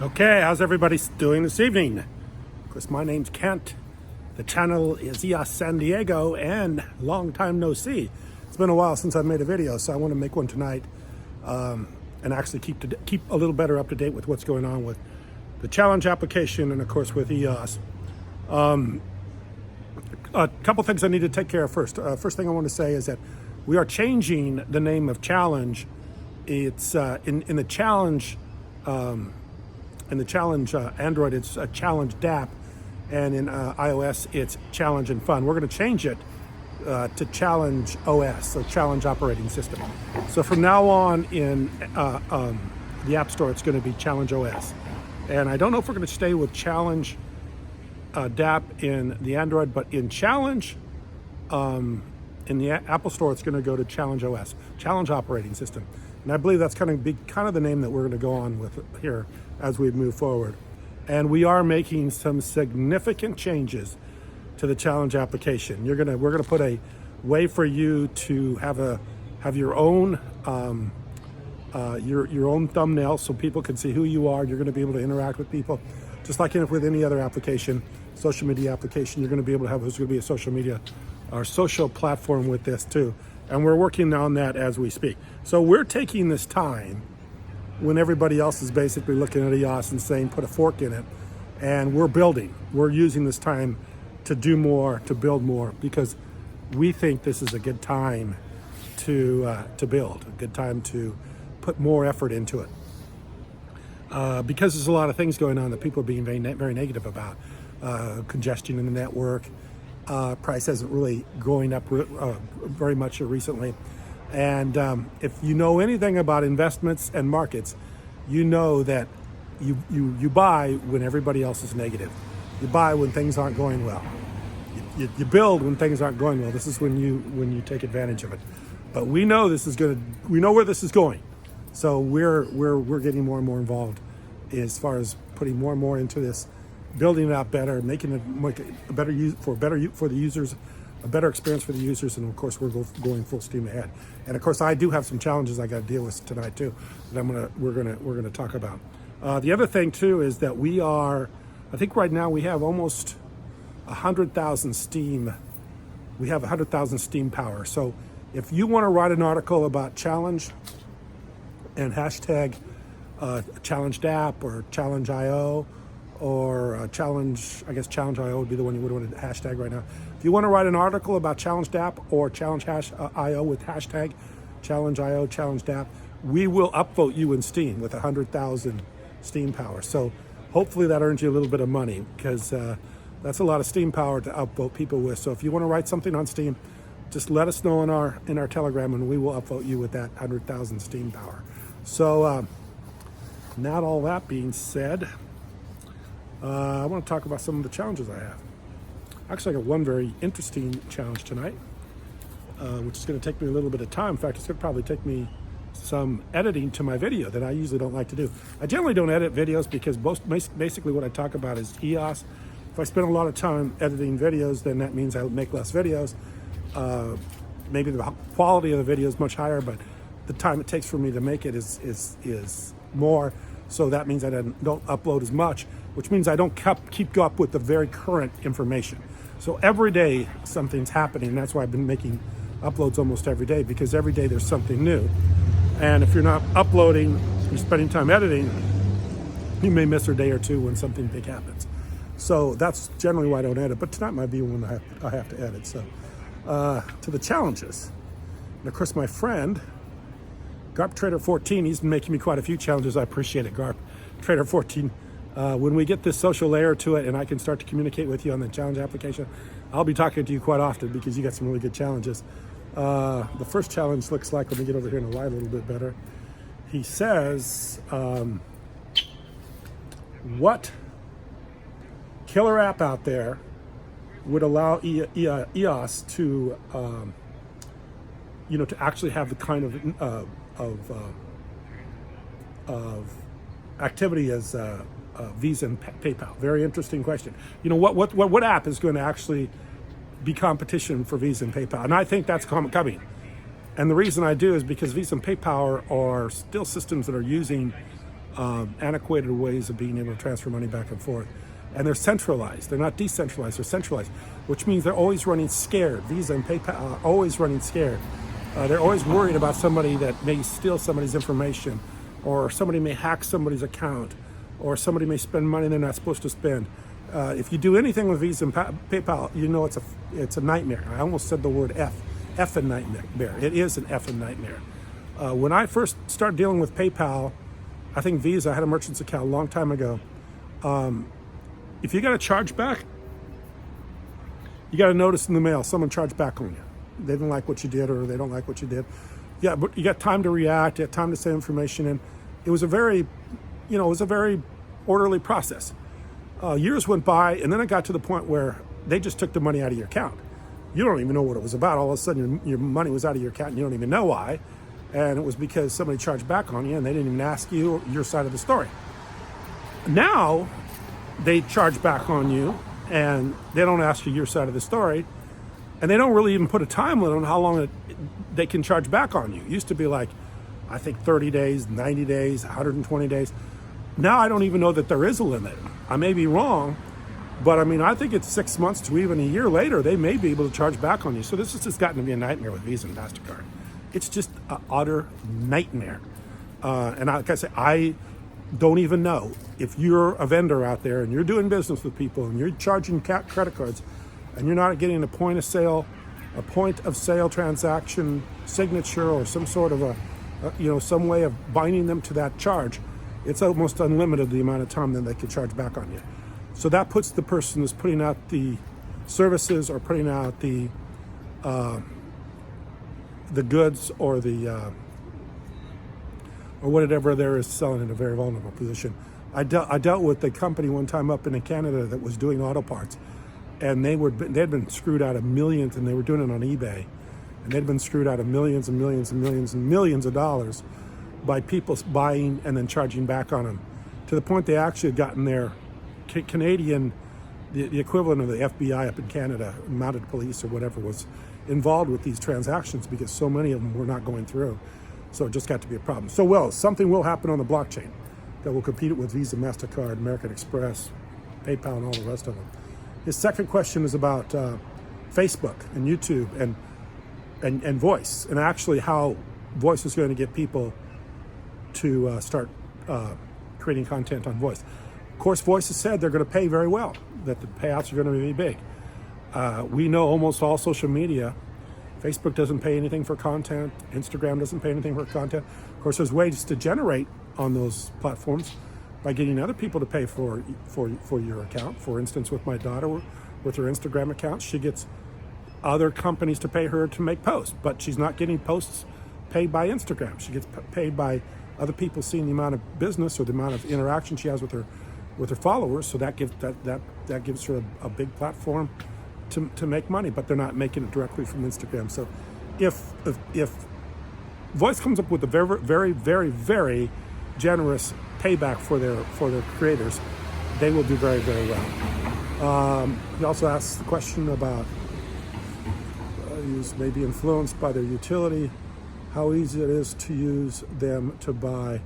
Okay, how's everybody doing this evening? Of course, my name's Kent. The channel is EOS San Diego, and long time no see. It's been a while since I made a video, so I want to make one tonight and actually keep a little better up to date with what's going on with the challenge application and, of course, with EOS. A couple things I need to take care of first. First thing I want to say is that we are changing the name of challenge. It's in the challenge. In the challenge Android, it's a challenge DApp, and in iOS, it's challenge and fun. We're going to change it to challenge OS, so challenge operating system. So from now on in the App Store, it's going to be challenge OS. And I don't know if we're going to stay with challenge DApp in the Android, but in challenge in the Apple Store, it's going to go to challenge OS, challenge operating system. And I believe that's going to be kind of the name that we're going to go on with here as we move forward. And we are making some significant changes to the challenge application. We're going to put a way for you to have your own your own thumbnail, so people can see who you are. You're going to be able to interact with people, just like with any other application, social media application. You're going to be able to have there's going to be a social media or social platform with this too. And we're working on that as we speak. So we're taking this time when everybody else is basically looking at EOS and saying, put a fork in it. And we're building. We're using this time to do more, to build more, because we think this is a good time to build, a good time to put more effort into it. Because there's a lot of things going on that people are being very negative about. Congestion in the network. Price hasn't really going up very much recently. And if you know anything about investments and markets, you know that you buy when everybody else is negative. You buy when things aren't going well. You build when things aren't going well. This is when you take advantage of it. But we know we know where this is going. So we're getting more and more involved as far as putting more and more into this, building it out better, making it a better for the users, a better experience for the users, and of course we're going full steam ahead. And of course I do have some challenges I got to deal with tonight too that we're gonna talk about. The other thing too is that I think right now we have almost 100,000 Steam. We have 100,000 Steam power. So if you want to write an article about challenge and hashtag challenge DApp or challenge IO, or challenge, I guess challenge IO would be the one you would want to hashtag right now. If you want to write an article about challenge DApp or challenge IO with hashtag challenge IO, challenge DApp, we will upvote you in Steam with 100,000 Steam power. So hopefully that earns you a little bit of money, because that's a lot of Steam power to upvote people with. So if you want to write something on Steam, just let us know in our Telegram, and we will upvote you with that 100,000 Steam power. So not all that being said, I want to talk about some of the challenges I have. Actually, I got one very interesting challenge tonight, which is going to take me a little bit of time. In fact, it's going to probably take me some editing to my video that I usually don't like to do. I generally don't edit videos because basically what I talk about is EOS. If I spend a lot of time editing videos, then that means I make less videos. Maybe the quality of the video is much higher, but the time it takes for me to make it is more. So that means I don't upload as much, which means I don't keep up with the very current information. So every day something's happening. That's why I've been making uploads almost every day, because every day there's something new. And if you're not uploading, you're spending time editing, you may miss a day or two when something big happens. So that's generally why I don't edit. But tonight might be one I have to edit. So to the challenges. And of course, my friend, Garp Trader 14, he's been making me quite a few challenges. I appreciate it, Garp Trader 14. When we get this social layer to it and I can start to communicate with you on the challenge application, I'll be talking to you quite often because you got some really good challenges. The first challenge looks like, let me get over here in the light a little bit better. He says, what killer app out there would allow EOS to, to actually have the kind of activity as Visa and PayPal? Very interesting question. What app is going to actually be competition for Visa and PayPal? And I think that's coming. And the reason I do is because Visa and PayPal are still systems that are using antiquated ways of being able to transfer money back and forth. And they're centralized. They're not decentralized, they're centralized, which means they're always running scared. Visa and PayPal are always running scared. They're always worried about somebody that may steal somebody's information, or somebody may hack somebody's account, or somebody may spend money they're not supposed to spend. If you do anything with Visa and PayPal, you know it's a nightmare. I almost said the word effing nightmare. It is an effing nightmare. When I first started dealing with PayPal, I think Visa, I had a merchant's account a long time ago. If you got a charge back, you got a notice in the mail, someone charged back on you. They didn't like what you did, or they don't like what you did. Yeah, but you got time to react, you got time to send information in. It was a very orderly process. Years went by, and then it got to the point where they just took the money out of your account. You don't even know what it was about. All of a sudden, your money was out of your account, and you don't even know why. And it was because somebody charged back on you, and they didn't even ask you your side of the story. Now, they charge back on you, and they don't ask you your side of the story, and they don't really even put a time limit on how long they can charge back on you. It used to be like, I think 30 days, 90 days, 120 days. Now I don't even know that there is a limit. I may be wrong, but I mean, I think it's 6 months to even a year later, they may be able to charge back on you. So this has just gotten to be a nightmare with Visa and MasterCard. It's just an utter nightmare. And like I say, I don't even know if you're a vendor out there and you're doing business with people and you're charging credit cards and you're not getting a point of sale transaction signature, or some sort of some way of binding them to that charge. It's almost unlimited the amount of time that they can charge back on you. So that puts the person who's putting out the services or putting out the goods or or whatever there is selling in a very vulnerable position. I dealt with a company one time up in Canada that was doing auto parts, and they'd been screwed out of millions, and they were doing it on eBay, and they'd been screwed out of millions and millions and millions and millions of dollars by people buying and then charging back on them, to the point they actually had gotten their Canadian, the equivalent of the FBI up in Canada, mounted police or whatever, was involved with these transactions because so many of them were not going through. So it just got to be a problem. So something will happen on the blockchain that will compete with Visa, MasterCard, American Express, PayPal, and all the rest of them. His second question is about Facebook and YouTube and voice, and actually how voice is going to get people to start creating content on voice. Of course, Voice has said they're going to pay very well, that the payouts are going to be big. We know almost all social media. Facebook doesn't pay anything for content. Instagram doesn't pay anything for content. Of course, there's ways to generate on those platforms by getting other people to pay for your account. For instance, with my daughter, with her Instagram account, she gets other companies to pay her to make posts, but she's not getting posts paid by Instagram. She gets paid by other people seeing the amount of business or the amount of interaction she has with her followers. So that gives her a big platform to make money, but they're not making it directly from Instagram. So if Voice comes up with a very, very, very, very generous payback for their creators, they will do very, very well. He also asks the question about use may be influenced by their utility, how easy it is to use them to buy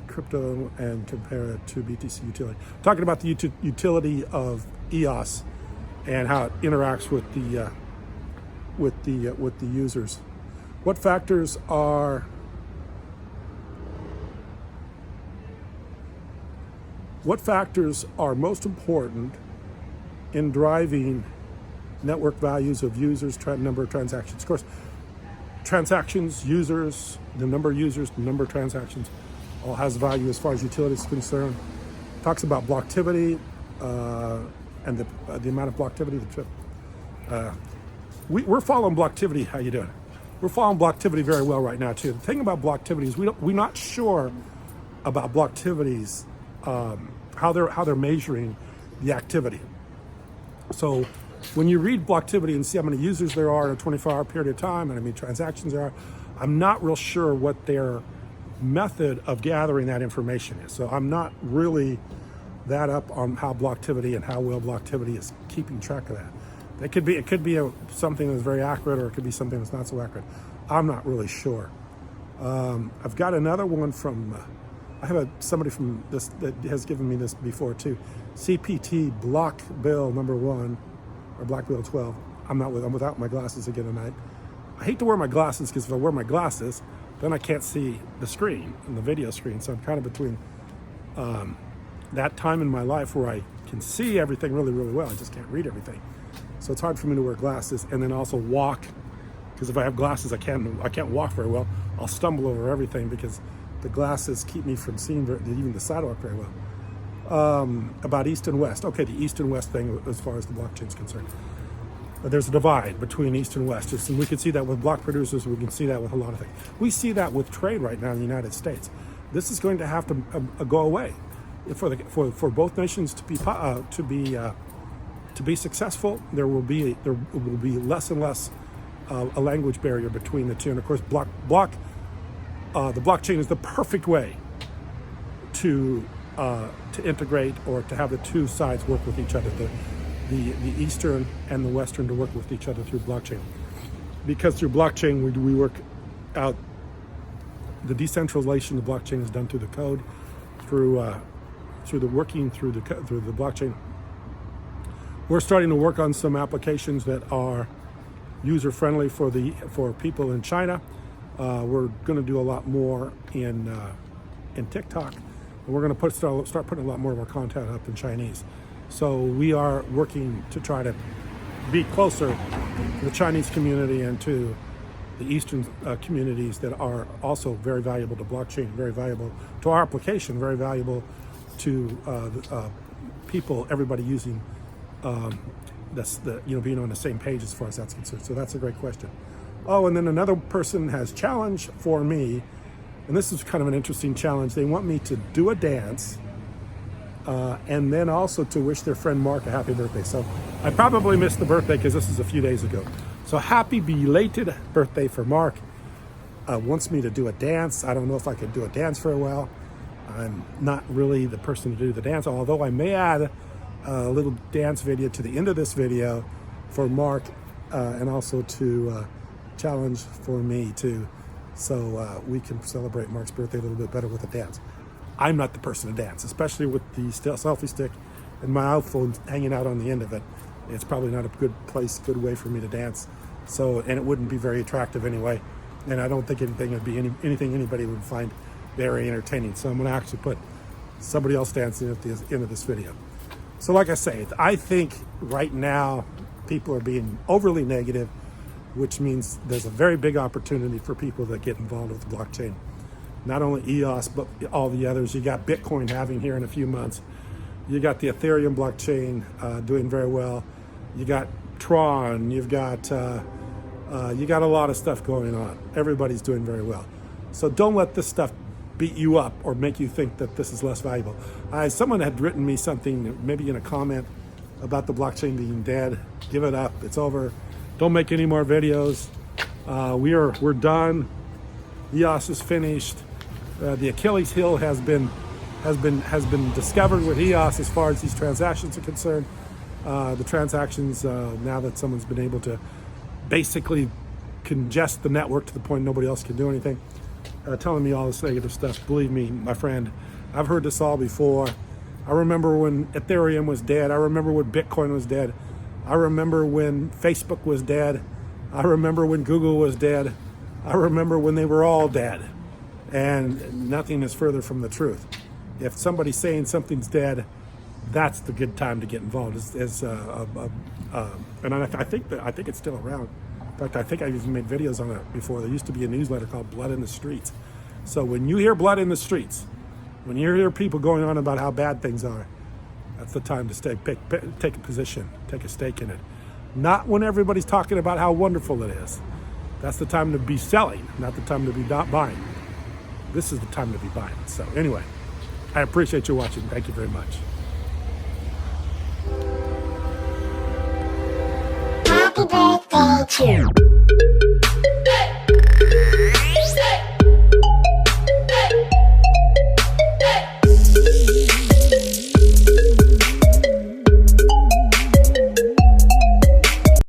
crypto and compare it to BTC utility. Talking about the utility of EOS and how it interacts with the users. What factors are most important in driving network values of users, number of transactions? Of course, transactions, users, the number of users, the number of transactions, all has value as far as utility is concerned. Talks about blocktivity and the amount of blocktivity. We're following blocktivity. How you doing? We're following blocktivity very well right now too. The thing about blocktivity is we're not sure about blocktivities, how they're measuring the activity. So when you read blocktivity and see how many users there are in a 24-hour period of time and how many transactions there are, I'm not real sure what their method of gathering that information is. So I'm not really that up on how blocktivity and how well blocktivity is keeping track of that. It could be something that's very accurate, or it could be something that's not so accurate. I'm not really sure. I've got another one from I have somebody from this that has given me this before too. CPT Block Bill number 1 or Black Bill 12. I'm without my glasses again tonight. I hate to wear my glasses because if I wear my glasses, then I can't see the screen and the video screen. So I'm kind of between that time in my life where I can see everything really, really well. I just can't read everything. So it's hard for me to wear glasses and then also walk, because if I have glasses, I can't walk very well. I'll stumble over everything because the glasses keep me from seeing even the sidewalk very well. About East and West. Okay, the East and West thing as far as the blockchain is concerned. There's a divide between East and West. And we can see that with block producers. We can see that with a lot of things. We see that with trade right now in the United States. This is going to have to go away for both nations to be successful. There will be less and less a language barrier between the two. And of course, the blockchain is the perfect way to integrate or to have the two sides work with each other. The Eastern and the Western to work with each other through blockchain. Because through blockchain, we work out the decentralization of the blockchain is done through the code, through the blockchain. We're starting to work on some applications that are user-friendly for people in China. We're going to do a lot more in TikTok, and we're going to start putting a lot more of our content up in Chinese. So we are working to try to be closer to the Chinese community and to the Eastern communities that are also very valuable to blockchain, very valuable to our application, very valuable to people, everybody using being on the same page as far as that's concerned. So that's a great question. Oh, and then another person has challenged for me, and this is kind of an interesting challenge. They want me to do a dance and then also to wish their friend Mark a happy birthday. So I probably missed the birthday because this is a few days ago. So happy belated birthday for Mark. Wants me to do a dance. I don't know if I can do a dance very well. I'm not really the person to do the dance, although I may add a little dance video to the end of this video for Mark and also to challenge for me too, so we can celebrate Mark's birthday a little bit better with a dance. I'm not the person to dance, especially with the selfie stick and my iPhone hanging out on the end of it. It's probably not a good way for me to dance. So, and it wouldn't be very attractive anyway. And I don't think anything would be anything anybody would find very entertaining. So I'm going to actually put somebody else dancing at the end of this video. So like I say, I think right now people are being overly negative, which means there's a very big opportunity for people that get involved with the blockchain. Not only EOS, but all the others. You got Bitcoin halving here in a few months. You got the Ethereum blockchain doing very well. You got Tron. You got a lot of stuff going on. Everybody's doing very well. So don't let this stuff beat you up or make you think that this is less valuable. Someone had written me something, maybe in a comment, about the blockchain being dead. Give it up. It's over. Don't make any more videos. We're done. EOS is finished. The Achilles heel has been discovered with EOS as far as these transactions are concerned. The transactions, now that someone's been able to basically congest the network to the point nobody else can do anything, telling me all this negative stuff. Believe me, my friend, I've heard this all before. I remember when Ethereum was dead. I remember when Bitcoin was dead. I remember when Facebook was dead. I remember when Google was dead. I remember when they were all dead. And nothing is further from the truth. If somebody's saying something's dead, that's the good time to get involved. And I think it's still around. In fact, I think I've even made videos on it before. There used to be a newsletter called Blood in the Streets. So when you hear blood in the streets, when you hear people going on about how bad things are, that's the time to take a position, take a stake in it. Not when everybody's talking about how wonderful it is. That's the time to be selling, not the time to be not buying. This is the time to be buying. So anyway, I appreciate you watching. Thank you very much. Happy birthday to you.